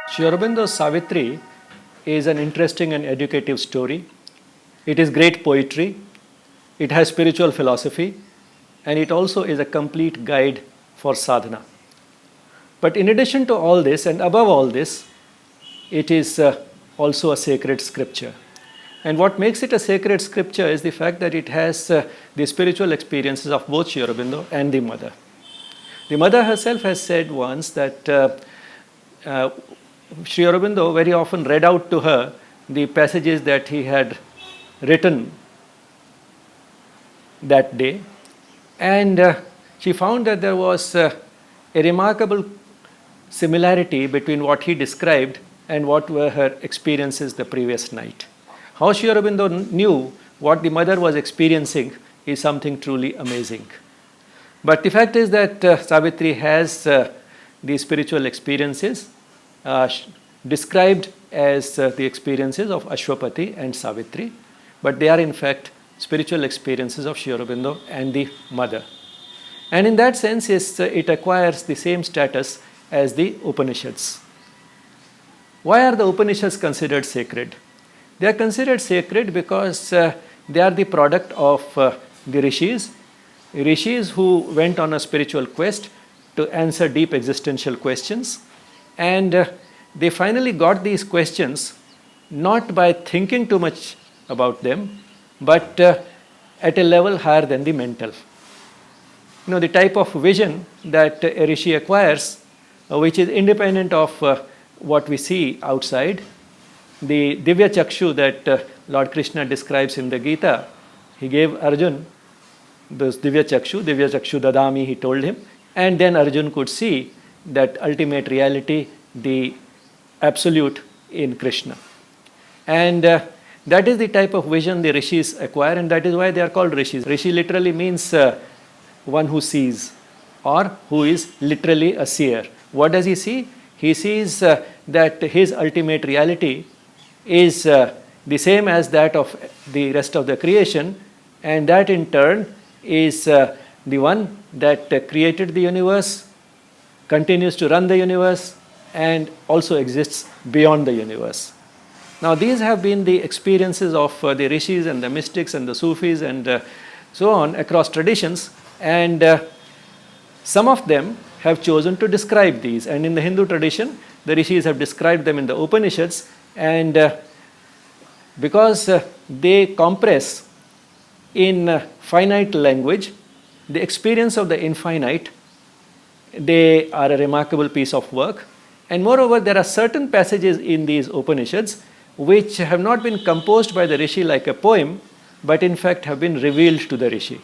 Sri Aurobindo's Savitri is an interesting and educative story. It is great poetry, it has spiritual philosophy, and it also is a complete guide for sadhana. But in addition to all this, and above all this, it is also a sacred scripture. And what makes it a sacred scripture is the fact that it has the spiritual experiences of both Sri Aurobindo and the mother. The mother herself has said once that Sri Aurobindo very often read out to her the passages that he had written that day, and she found that there was a remarkable similarity between what he described and what were her experiences the previous night. How Sri Aurobindo knew what the mother was experiencing is something truly amazing. But the fact is that Savitri has these spiritual experiences described as the experiences of Aswapati and Savitri, but they are in fact spiritual experiences of Sri Aurobindo and the mother. And in that sense, it acquires the same status as the Upanishads. Why are the Upanishads considered sacred? They are considered sacred because they are the product of the rishis who went on a spiritual quest to answer deep existential questions, and they finally got these questions not by thinking too much about them, but at a level higher than the mental. You know, the type of vision that a rishi acquires, which is independent of what we see outside. The Divya Chakshu that Lord Krishna describes in the Gita, he gave Arjun this Divya Chakshu Dadami, he told him, and then Arjun could see that ultimate reality, the absolute in Krishna. And that is the type of vision the rishis acquire, and that is why they are called rishis. Rishi literally means one who sees, or who is literally a seer. What does he see? He sees that his ultimate reality is the same as that of the rest of the creation, and that in turn is the one that created the universe, continues to run the universe, and also exists beyond the universe. Now, these have been the experiences of the rishis and the mystics and the Sufis and so on across traditions, and some of them have chosen to describe these. And in the Hindu tradition, the rishis have described them in the Upanishads, and because they compress in finite language the experience of the infinite, they are a remarkable piece of work. And moreover, there are certain passages in these Upanishads which have not been composed by the rishi like a poem, but in fact have been revealed to the rishi.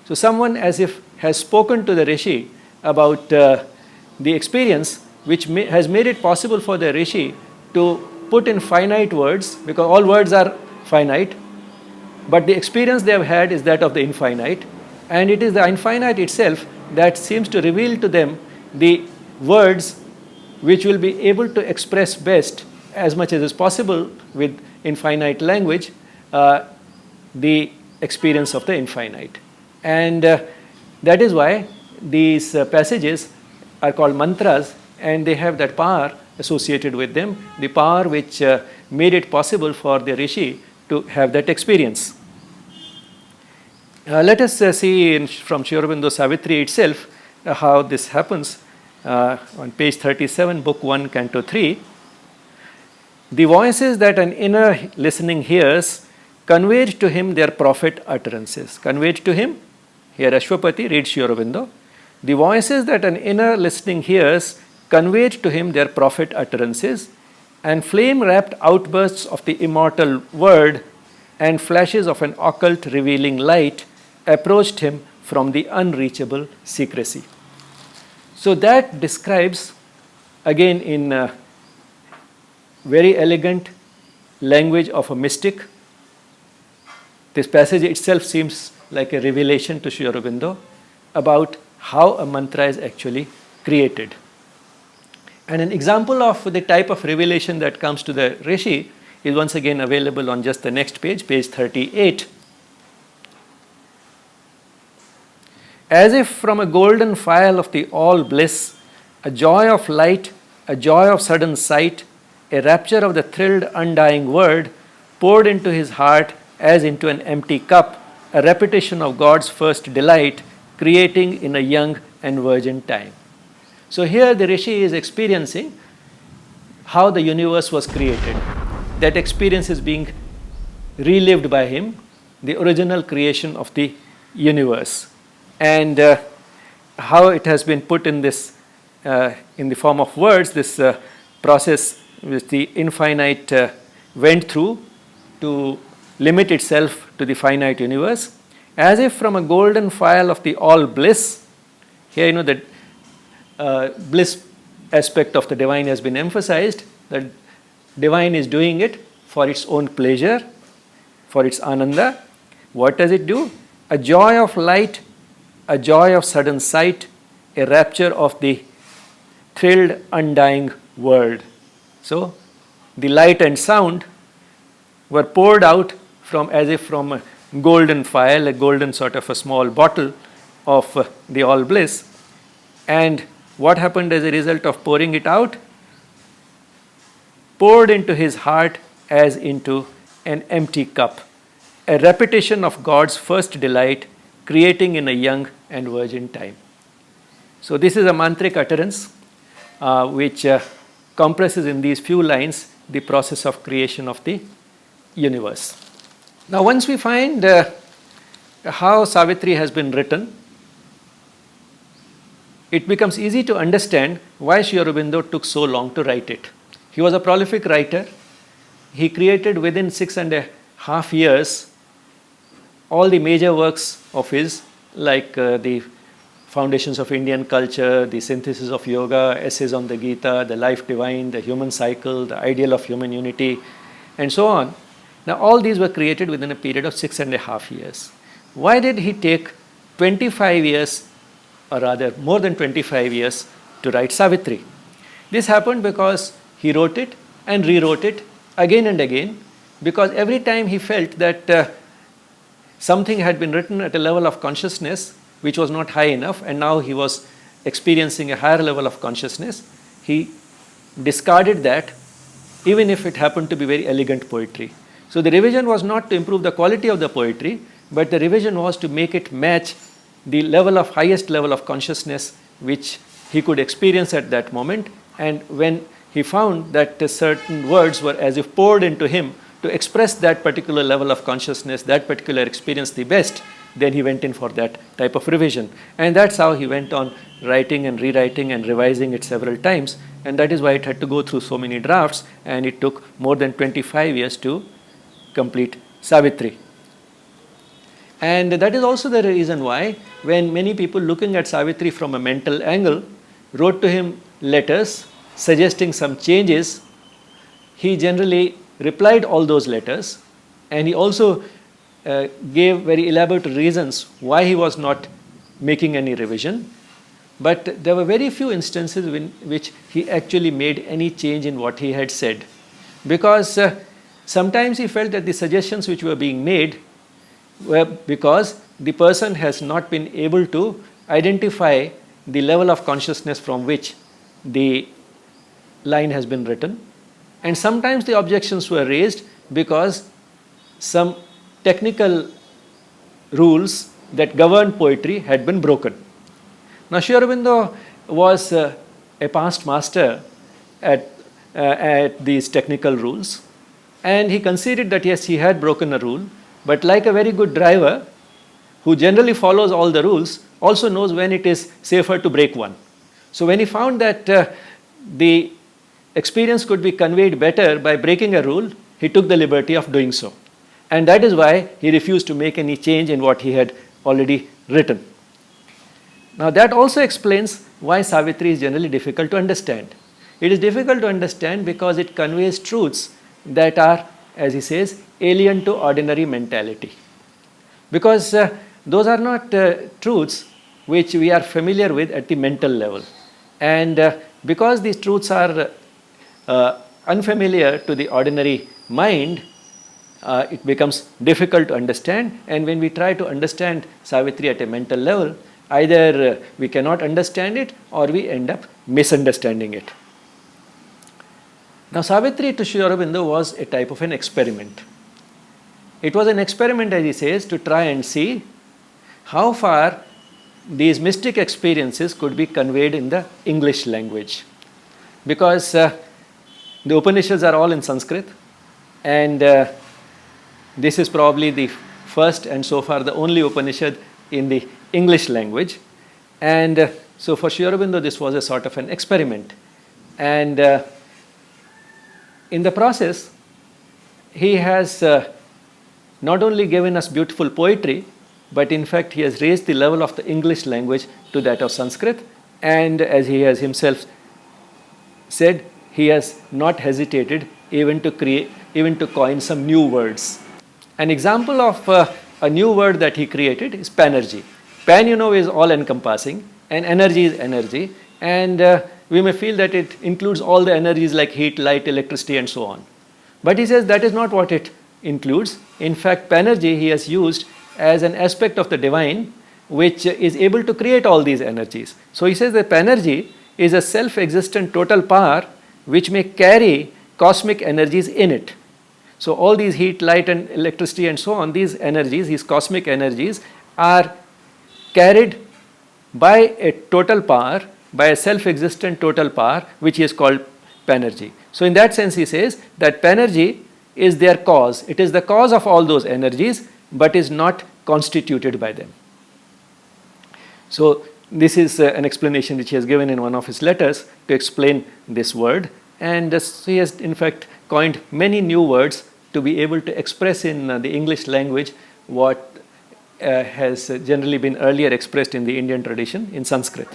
So someone as if has spoken to the rishi about the experience, which has made it possible for the rishi to put in finite words, because all words are finite, but the experience they have had is that of the infinite, and it is the infinite itself that seems to reveal to them the words which will be able to express best, as much as is possible with infinite language, the experience of the infinite. And that is why these passages are called mantras, and they have that power associated with them, the power which made it possible for the rishi to have that experience. Let us see from Sri Aurobindo Savitri itself how this happens. On page 37, book 1, canto 3. The voices that an inner listening hears conveyed to him their prophet utterances. Conveyed to him, here Aswapati reads Sri Aurobindo. The voices that an inner listening hears conveyed to him their prophet utterances, and flame-wrapped outbursts of the immortal word and flashes of an occult revealing light approached him from the unreachable secrecy. So that describes, again in very elegant language of a mystic. This passage itself seems like a revelation to Sri Aurobindo about how a mantra is actually created. And an example of the type of revelation that comes to the rishi is once again available on just the next page, page 38. As if from a golden phial of the all bliss, a joy of light a joy of sudden sight, a rapture of the thrilled undying word poured into his heart as into an empty cup, a repetition of God's first delight, creating in a young and virgin time. So here the Rishi is experiencing how the universe was created. That experience is being relived by him, the original creation of the universe, and how it has been put in this in the form of words. This process which the infinite went through to limit itself to the finite universe, as if from a golden phial of the all bliss. Here, the bliss aspect of the divine has been emphasized. The divine is doing it for its own pleasure, for its ananda. What does it do? A joy of light, a joy of sudden sight, a rapture of the thrilled undying world. So the light and sound were poured out from, as if from a golden phial, a golden sort of a small bottle of the all bliss. And what happened as a result of pouring it out? Poured into his heart as into an empty cup, a repetition of God's first delight, creating in a young and virgin time. So this is a mantric utterance which compresses in these few lines the process of creation of the universe. Now once we find how Savitri has been written, it becomes easy to understand why Sri Aurobindo took so long to write it. He was a prolific writer. He created within 6.5 years all the major works of his, like the Foundations of Indian Culture, the Synthesis of Yoga, Essays on the Gita, the Life Divine, the Human Cycle, the Ideal of Human Unity, and so on. Now all these were created within a period of 6.5 years. Why did he take 25 years, or rather more than 25 years, to write Savitri? This happened because he wrote it and rewrote it again and again, because every time he felt that something had been written at a level of consciousness which was not high enough, and now he was experiencing a higher level of consciousness, he discarded that, even if it happened to be very elegant poetry. So the revision was not to improve the quality of the poetry, but the revision was to make it match the highest level of consciousness which he could experience at that moment. And when he found that certain words were as if poured into him to express that particular level of consciousness, that particular experience the best, then he went in for that type of revision. And that's how he went on writing and rewriting and revising it several times. And that is why it had to go through so many drafts, and it took more than 25 years to complete Savitri. And that is also the reason why, when many people looking at Savitri from a mental angle wrote to him letters suggesting some changes, he generally replied all those letters, and he also gave very elaborate reasons why he was not making any revision. But there were very few instances in which he actually made any change in what he had said, because sometimes he felt that the suggestions which were being made were because the person has not been able to identify the level of consciousness from which the line has been written. And sometimes the objections were raised because some technical rules that govern poetry had been broken. Now Sri Aurobindo was a past master at these technical rules, and he conceded that yes, he had broken a rule, but like a very good driver who generally follows all the rules, also knows when it is safer to break one. So when he found that the experience could be conveyed better by breaking a rule, he took the liberty of doing so. And that is why he refused to make any change in what he had already written. Now that also explains why Savitri is generally difficult to understand. It is difficult to understand because it conveys truths that are, as he says, alien to ordinary mentality. Because those are not truths which we are familiar with at the mental level. And because these truths are unfamiliar to the ordinary mind, it becomes difficult to understand. And when we try to understand Savitri at a mental level, either we cannot understand it or we end up misunderstanding it. Now, Savitri to Sri Aurobindo was a type of an experiment. It was an experiment, as he says, to try and see how far these mystic experiences could be conveyed in the English language. Because the Upanishads are all in Sanskrit, and this is probably the first and so far the only Upanishad in the English language. And so for Sri Aurobindo, this was a sort of an experiment. And in the process, he has not only given us beautiful poetry, but in fact he has raised the level of the English language to that of Sanskrit. And as he has himself said, he has not hesitated even to coin some new words. An example of a new word that he created is panergy. Pan, is all encompassing, and energy is energy, and we may feel that it includes all the energies like heat, light, electricity, and so on. But he says that is not what it includes. In fact, panergy he has used as an aspect of the divine which is able to create all these energies. So he says that panergy is a self-existent total power which may carry cosmic energies in it. So all these heat, light, and electricity and so on, these energies, these cosmic energies, are carried by a total power, by a self-existent total power, which is called panergy. So in that sense, he says that panergy is their cause. It is the cause of all those energies, but is not constituted by them. So this is an explanation which he has given in one of his letters to explain this word. And he has in fact coined many new words to be able to express in the English language what has generally been earlier expressed in the Indian tradition in Sanskrit.